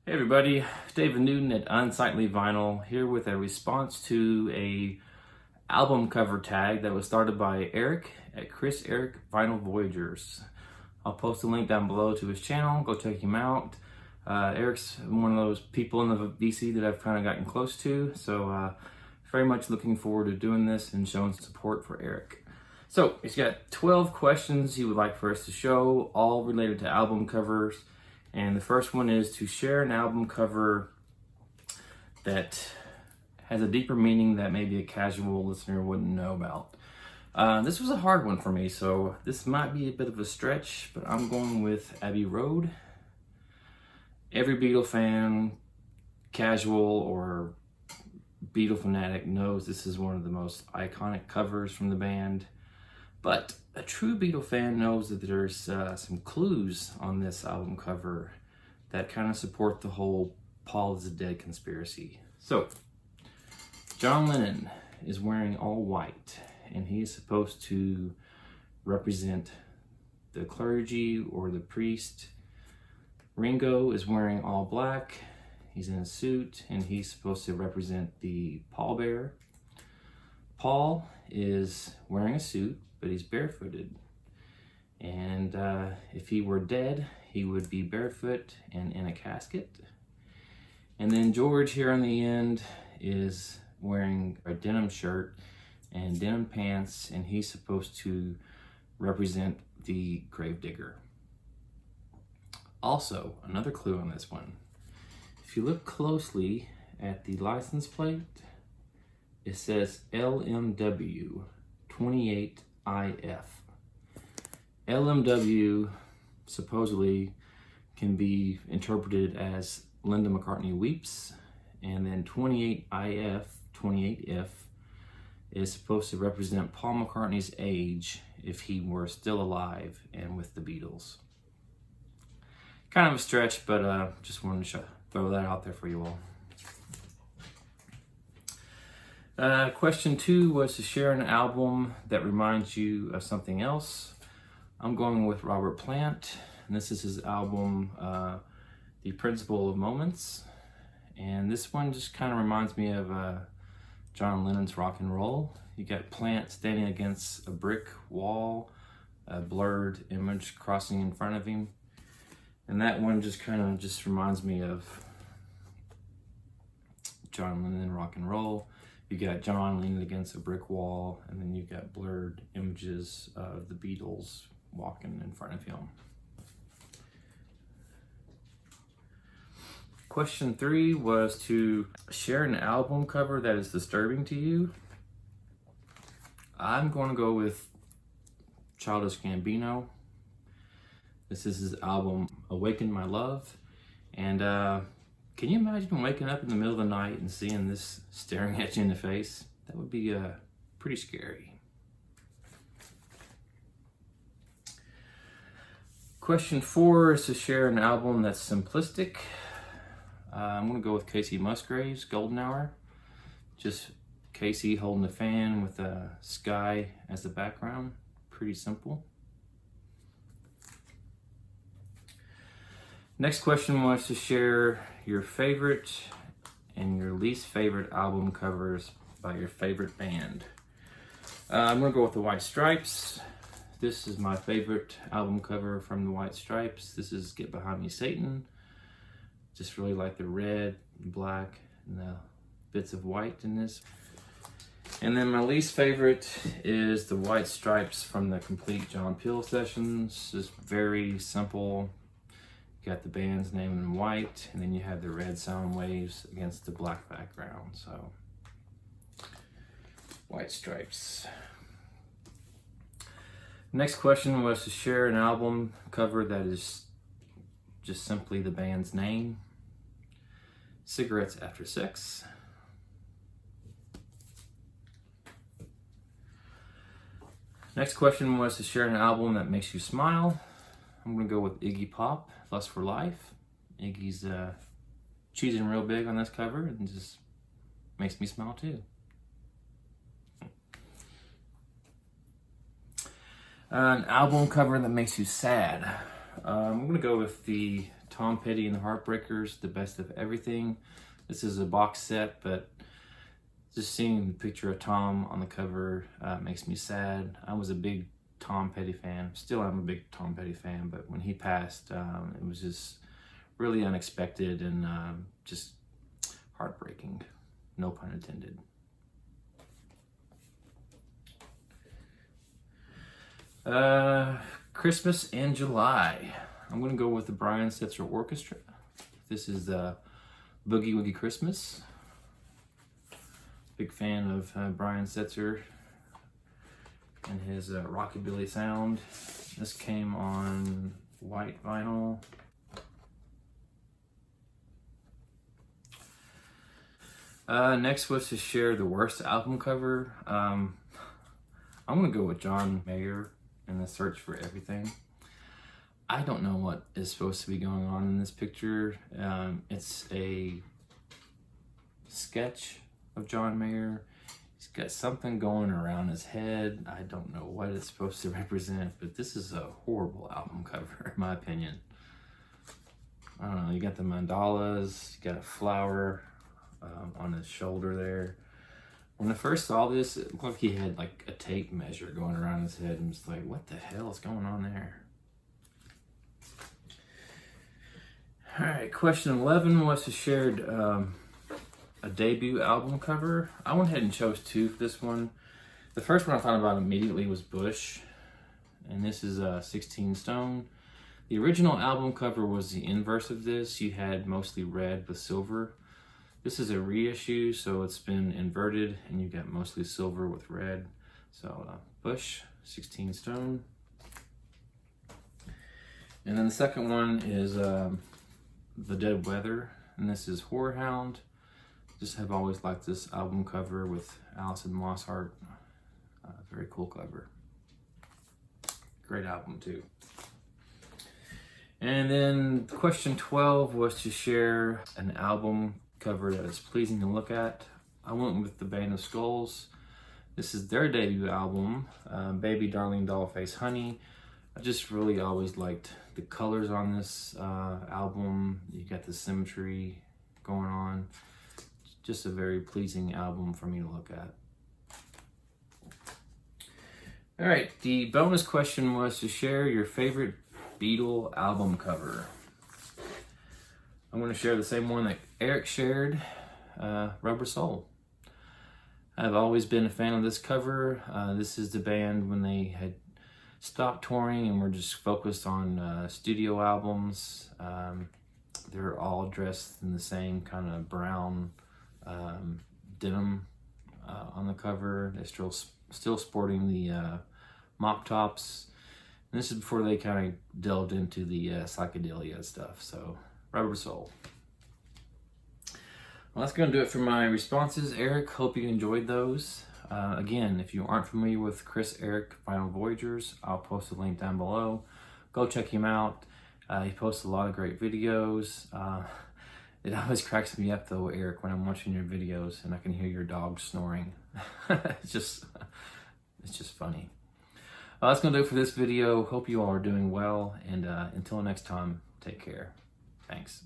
Hey everybody, David Newton at Untitled Vinyl here with a response to a album cover tag that was started by Eric at Kriseric Vinyl Voyagers. I'll post a link down below to his channel, go check him out. Eric's one of those people in the VC that I've kind of gotten close to, so very much looking forward to doing this and showing support for Eric. So he's got 12 questions he would like for us to show, all related to album covers. And the first one is to share an album cover that has a deeper meaning that maybe a casual listener wouldn't know about. This was a hard one for me, so this might be a bit of a stretch, but I'm going with Abbey Road. Every Beatle fan, casual or Beatle fanatic, knows this is one of the most iconic covers from the band. But a true Beatle fan knows that there's some clues on this album cover that kind of support the whole Paul is dead conspiracy. So, John Lennon is wearing all white, and he is supposed to represent the clergy or the priest. Ringo is wearing all black, he's in a suit, and he's supposed to represent the pallbearer. Paul is wearing a suit, but he's barefooted. And if he were dead, he would be barefoot and in a casket. And then George here on the end is wearing a denim shirt and denim pants, and he's supposed to represent the gravedigger. Also, another clue on this one. If you look closely at the license plate, it says LMW 28 IF. LMW supposedly can be interpreted as Linda McCartney Weeps, and then 28 IF, 28 if, is supposed to represent Paul McCartney's age if he were still alive and with the Beatles. Kind of a stretch, but just wanted to throw that out there for you all. Question 2 was to share an album that reminds you of something else. I'm going with Robert Plant, and this is his album, The Principle of Moments. And this one just kind of reminds me of John Lennon's Rock and Roll. You got Plant standing against a brick wall, a blurred image crossing in front of him. And that one just kind of just reminds me of John Lennon Rock and Roll. You got John leaning against a brick wall, and then you got blurred images of the Beatles walking in front of him. Question 3 was to share an album cover that is disturbing to you. I'm going to go with Childish Gambino. This is his album, Awaken My Love. And can you imagine waking up in the middle of the night and seeing this staring at you in the face? That would be pretty scary. Question 4 is to share an album that's simplistic. I'm going to go with Casey Musgraves, Golden Hour. Just Casey holding a fan with a sky as the background. Pretty simple. Next question was to share your favorite and your least favorite album covers by your favorite band. I'm going to go with the White Stripes. This is my favorite album cover from the White Stripes. This is Get Behind Me, Satan. Just really like the red and black and the bits of white in this. And then my least favorite is the White Stripes from the Complete John Peel sessions. Just very simple. You got the band's name in white, and then you have the red sound waves against the black background. So, White Stripes. Next question was to share an album cover that is just simply the band's name. Cigarettes After Sex. Next question was to share an album that makes you smile. I'm going to go with Iggy Pop, Lust for Life. Iggy's cheesing real big on this cover and just makes me smile too. An album cover that makes you sad. I'm going to go with the Tom Petty and the Heartbreakers, The Best of Everything. This is a box set, but just seeing the picture of Tom on the cover makes me sad. I was a big Tom Petty fan. Still am a big Tom Petty fan, but when he passed, it was just really unexpected and just heartbreaking. No pun intended. Christmas in July. I'm gonna go with the Brian Setzer Orchestra. This is the Boogie Woogie Christmas. Big fan of Brian Setzer and his rockabilly sound. This came on white vinyl. Next was to share the worst album cover. I'm gonna go with John Mayer and The Search for Everything. I don't know what is supposed to be going on in this picture. It's a sketch of John Mayer. He's got something going around his head. I don't know what it's supposed to represent, but this is a horrible album cover, in my opinion. I don't know, you got the mandalas, you got a flower on his shoulder there. When I first saw this, it looked like he had like a tape measure going around his head, and just like, what the hell is going on there? All right, question 11 was to share a debut album cover. I went ahead and chose two for this one. The first one I thought about immediately was Bush, and this is 16 Stone. The original album cover was the inverse of this. You had mostly red with silver. This is a reissue, so it's been inverted, and you got mostly silver with red. So Bush, 16 Stone. And then the second one is The Dead Weather, and this is Whorehound. Just have always liked this album cover with Alison Moss art. Very cool cover. Great album too. And then question 12 was to share an album cover that is pleasing to look at. I went with the Band of Skulls. This is their debut album, Baby Darling Dollface Honey. I just really always liked the colors on this album. You got the symmetry going on. Just a very pleasing album for me to look at. All right, the bonus question was to share your favorite Beatle album cover. I'm going to share the same one that Eric shared, Rubber Soul. I've always been a fan of this cover. This is the band when they had stopped touring and were just focused on studio albums. They're all dressed in the same kind of brown denim on the cover. They're still sporting the mop tops. And this is before they kind of delved into the psychedelia stuff. So Rubber Soul. Well, that's going to do it for my responses, Eric. Hope you enjoyed those. Again, if you aren't familiar with Kriseric Vinyl Voyagers, I'll post a link down below. Go check him out. He posts a lot of great videos. It always cracks me up though, Eric, when I'm watching your videos and I can hear your dog snoring. It's just funny. Well, that's going to do it for this video. Hope you all are doing well, and until next time, take care. Thanks.